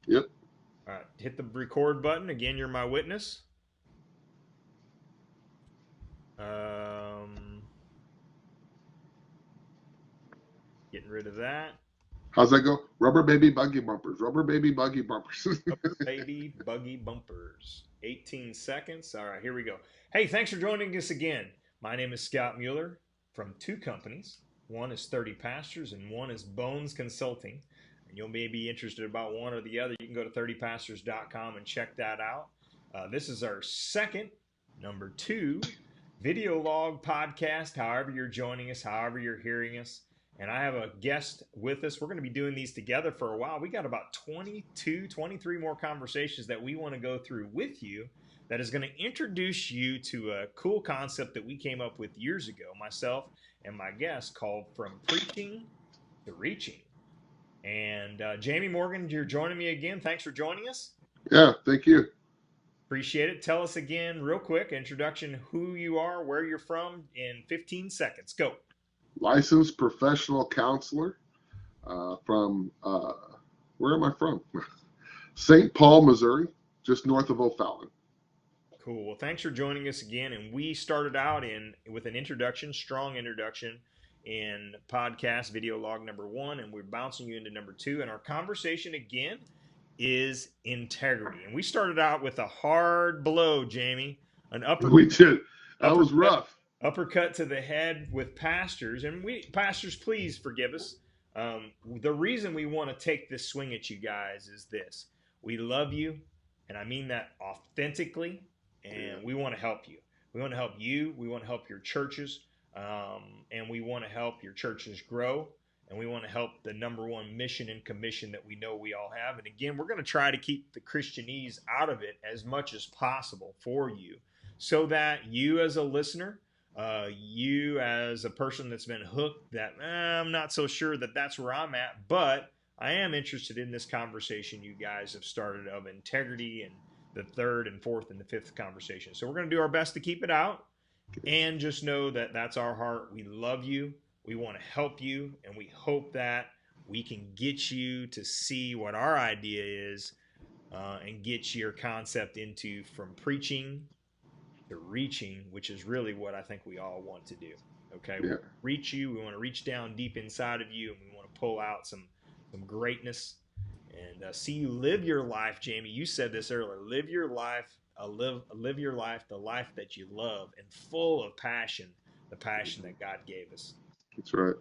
Yep. All right, hit the record button. Again, you're my witness. Um, Getting rid of that. How's that go? Rubber baby buggy bumpers. Rubber baby buggy bumpers. Rubber baby buggy bumpers. 18 seconds. All right, here we go. Hey, thanks for joining us again. My name is Scott Mueller from two companies. One is 30 Pastors and one is Bones Consulting. And you'll maybe be interested about one or the other. You can go to 30pastors.com and check that out. This is our second, number two, video log podcast. However you're joining us, however you're hearing us. And I have a guest with us. We're going to be doing these together for a while. We got about 22, 23 more conversations that we want to go through with you that is going to introduce you to a cool concept that we came up with years ago, myself and my guest, called From Preaching to Reaching. And Jamie Morgan, you're joining me again. Thanks for joining us. Yeah, thank you. Appreciate it. Tell us again, real quick, introduction, who you are, where you're from in 15 seconds. Go. Licensed professional counselor from, where am I from? St. Paul, Missouri, just north of O'Fallon. Cool. Well, thanks for joining us again. And we started out with an introduction, strong introduction in podcast video log number one, and we're bouncing you into number two. And our conversation again is integrity. And we started out with a hard blow, Jamie, an We did. That was uppercut, rough. uppercut to the head with pastors. And pastors, please forgive us. The reason we want to take this swing at you guys is this: we love you, and I mean that authentically. And we want to help you. We want to help you. We want to help your churches. And we want to help your churches grow. And we want to help the number one mission and commission that we know we all have. And again, we're going to try to keep the Christianese out of it as much as possible for you so that you as a listener, you as a person that's been hooked that I'm not so sure that that's where I'm at, but I am interested in this conversation you guys have started of integrity and the third and fourth and the fifth conversation. So we're going to do our best to keep it out, and just know that that's our heart. We love you. We want to help you, and we hope that we can get you to see what our idea is and get your concept into from preaching to reaching, which is really what I think we all want to do. Okay, Yeah. we reach you. We want to reach down deep inside of you, and we want to pull out some greatness and see you live your life. Jamie, you said this earlier. Live your life, live your life, the life that you love, and full of passion, the passion that God gave us. That's right.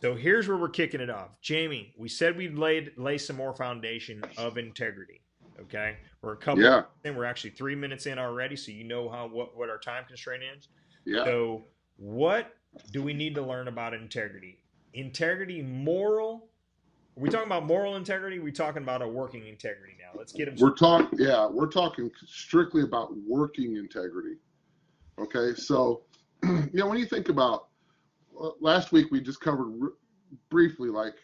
So here's where we're kicking it off. Jamie, we said we'd lay some more foundation of integrity. Okay, we're a couple Yeah. in. We're actually 3 minutes in already, so you know what our time constraint is. Yeah. So what do we need to learn about integrity? Integrity, moral. Are we talking about moral integrity? Are we talking about a working integrity now? Let's get them. We're talking strictly about working integrity. Okay. So, when you think about last week, we just covered briefly, like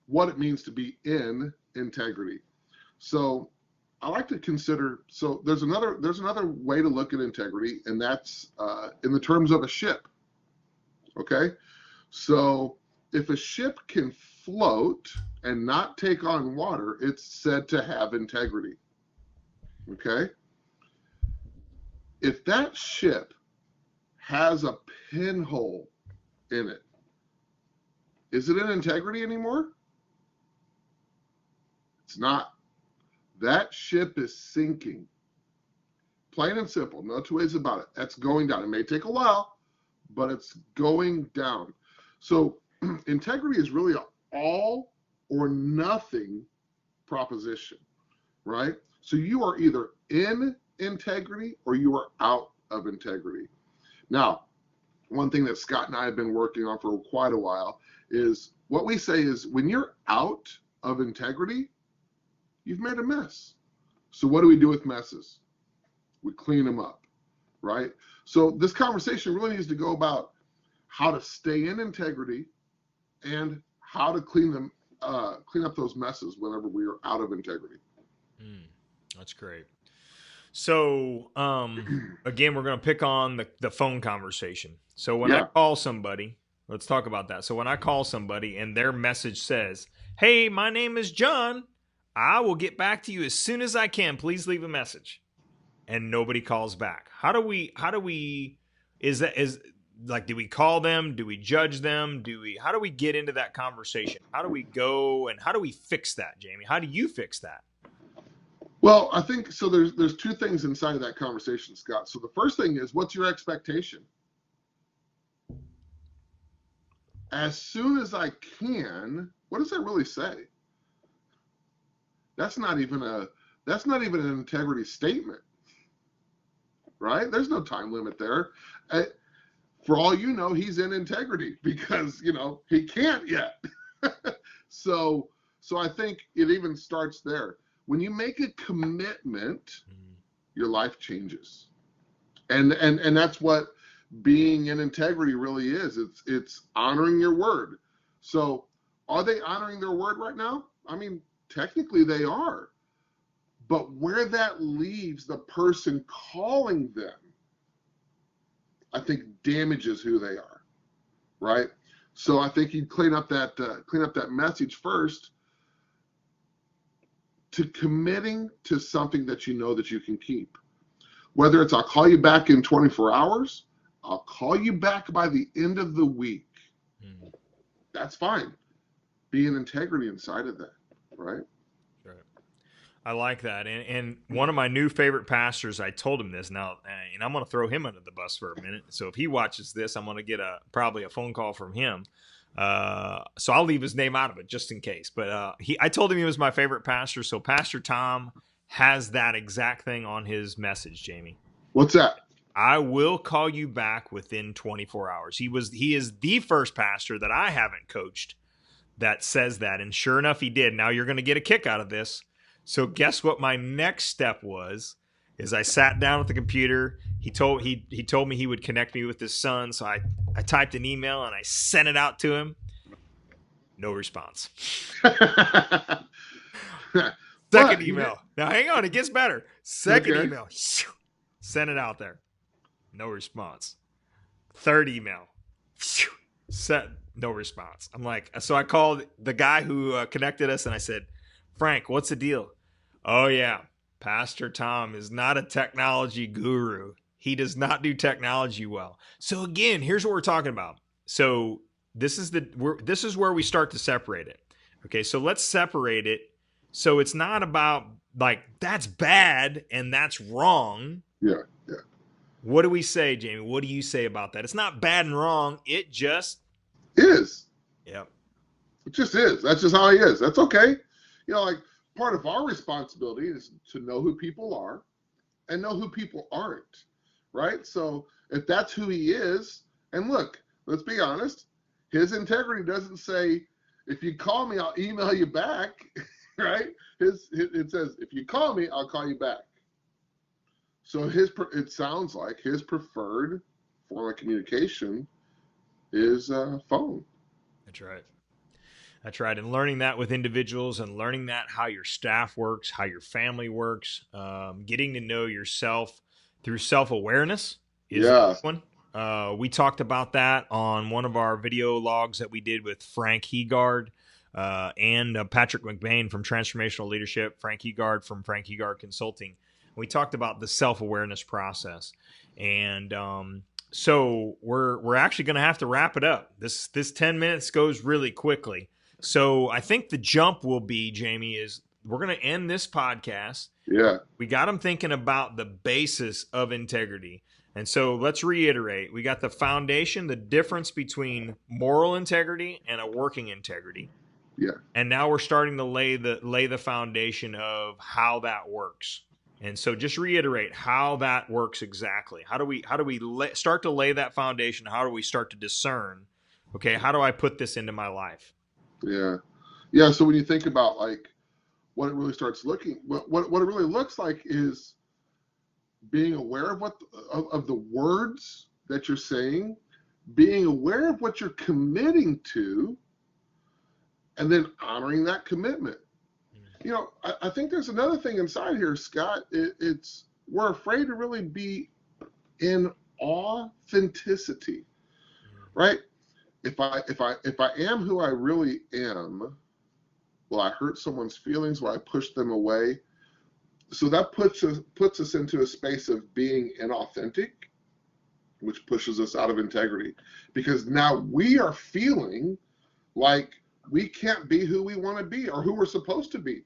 what it means to be in integrity. So I like to consider, so there's another way to look at integrity, and that's in the terms of a ship. Okay. So if a ship can float and not take on water, it's said to have integrity. Okay. If that ship has a pinhole in it, is it in integrity anymore? It's not. That ship is sinking. Plain and simple. No two ways about it. That's going down. It may take a while, but it's going down. So integrity is really an all or nothing proposition, right? So you are either in integrity or you are out of integrity. Now, one thing that Scott and I have been working on for quite a while is what we say is when you're out of integrity, you've made a mess. So what do we do with messes? We clean them up, right? So this conversation really needs to go about how to stay in integrity and how to clean up those messes whenever we are out of integrity. That's great. So again, we're going to pick on the phone conversation. So when I call somebody, let's talk about that. So when I call somebody and their message says, "Hey, my name is John. I will get back to you as soon as I can. Please leave a message. And nobody calls back. How do we is like, do we call them? Do we judge them? How do we get into that conversation? How do we go and how do we fix that, Jamie? How do you fix that? Well, I think so. There's two things inside of that conversation, Scott. So the first thing is, what's your expectation? As soon as I can. What does that really say? That's not even an integrity statement, right? There's no time limit there. For all you know, he's in integrity because he can't yet. so I think it even starts there. When you make a commitment, your life changes, and that's what being in integrity really is. It's honoring your word. So, are they honoring their word right now? I mean, technically they are, but where that leaves the person calling them, I think damages who they are, right? So I think you clean up that message first to committing to something that you know that you can keep. Whether it's I'll call you back in 24 hours, I'll call you back by the end of the week. That's fine. Be in integrity inside of that, right? Right. I like that. And one of my new favorite pastors, I told him this now, and I'm going to throw him under the bus for a minute. So if he watches this, I'm going to get probably a phone call from him. So I'll leave his name out of it just in case. But I told him he was my favorite pastor. So Pastor Tom has that exact thing on his message, Jamie. What's that? I will call you back within 24 hours. He is the first pastor that I haven't coached that says that. And sure enough, he did. Now you're going to get a kick out of this. So guess what my next step was, is I sat down with the computer. He told me he would connect me with his son. So I typed an email and I sent it out to him. No response. Second email. Now hang on, it gets better. Second email. Sent it out there. No response. Third email. No response. I'm like, so I called the guy who connected us and I said, Frank, what's the deal? Oh yeah, Pastor Tom is not a technology guru. He does not do technology well. So again, here's what we're talking about. So this is where we start to separate it. Okay, so let's separate it. So it's not about like that's bad and that's wrong. Yeah. What do we say, Jamie? What do you say about that? It's not bad and wrong. It just is. Yep. It just is. That's just how he is. That's okay. Like part of our responsibility is to know who people are and know who people aren't, right? So if that's who he is, and look, let's be honest, his integrity doesn't say, if you call me, I'll email you back, right? It says, if you call me, I'll call you back. So it sounds like his preferred form of communication is phone. That's right. That's right. And learning that with individuals and learning that how your staff works, how your family works, getting to know yourself through self-awareness is a good one. We talked about that on one of our video logs that we did with Frank Hegard and Patrick McBain from Transformational Leadership, Frank Hegard from Frank Hegard Consulting. We talked about the self-awareness process. And so we're actually going to have to wrap it up. This 10 minutes goes really quickly. So I think the jump will be, Jamie, is we're going to end this podcast. Yeah. We got them thinking about the basis of integrity. And so let's reiterate. We got the foundation, the difference between moral integrity and a working integrity. Yeah. And now we're starting to lay the foundation of how that works. And so just reiterate how that works exactly. How do we start to lay that foundation? How do we start to discern, okay, how do I put this into my life? Yeah. Yeah. So when you think about like what it really starts looking, what it really looks like is being aware of the words that you're saying, being aware of what you're committing to, and then honoring that commitment. I think there's another thing inside here, Scott. It's we're afraid to really be in authenticity, right? If I am who I really am, Will I hurt someone's feelings? Will I push them away? So that puts us into a space of being inauthentic, which pushes us out of integrity, because now we are feeling like we can't be who we want to be or who we're supposed to be,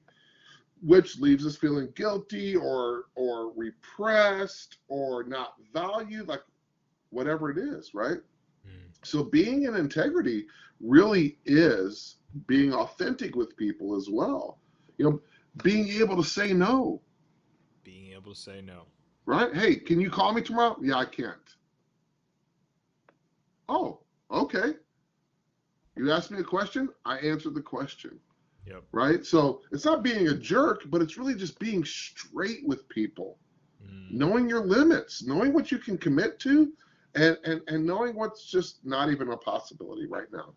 which leaves us feeling guilty or repressed or not valued, like whatever it is, right? So being in integrity really is being authentic with people as well. You know, being able to say no. Being able to say no. Right? Hey, can you call me tomorrow? Yeah, I can't. Oh, okay. You asked me a question, I answered the question. Yep. Right? So it's not being a jerk, but it's really just being straight with people, knowing your limits, knowing what you can commit to, and knowing what's just not even a possibility right now.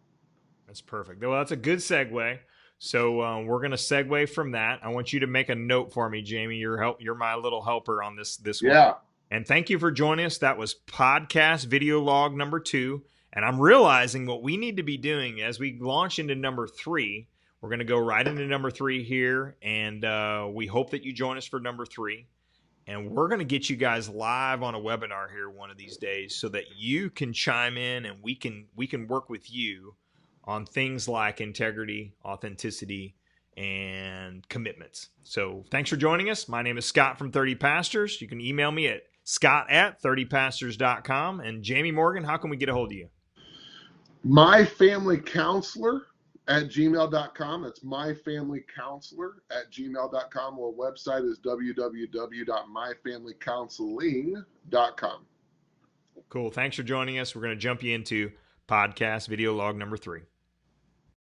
That's perfect. Well, that's a good segue. So we're going to segue from that. I want you to make a note for me, Jamie. You're my little helper on this one. Yeah. And thank you for joining us. That was podcast video log number 2. And I'm realizing what we need to be doing as we launch into number 3. We're going to go right into number 3 here. And we hope that you join us for number 3. And we're going to get you guys live on a webinar here one of these days so that you can chime in and we can work with you on things like integrity, authenticity, and commitments. So thanks for joining us. My name is Scott from 30 Pastors. You can email me at scott@30pastors.com. And Jamie Morgan, how can we get a hold of you? myfamilycounselor@gmail.com. That's myfamilycounselor@gmail.com. Our website is www.myfamilycounseling.com. Cool. Thanks for joining us. We're going to jump you into podcast video log number 3.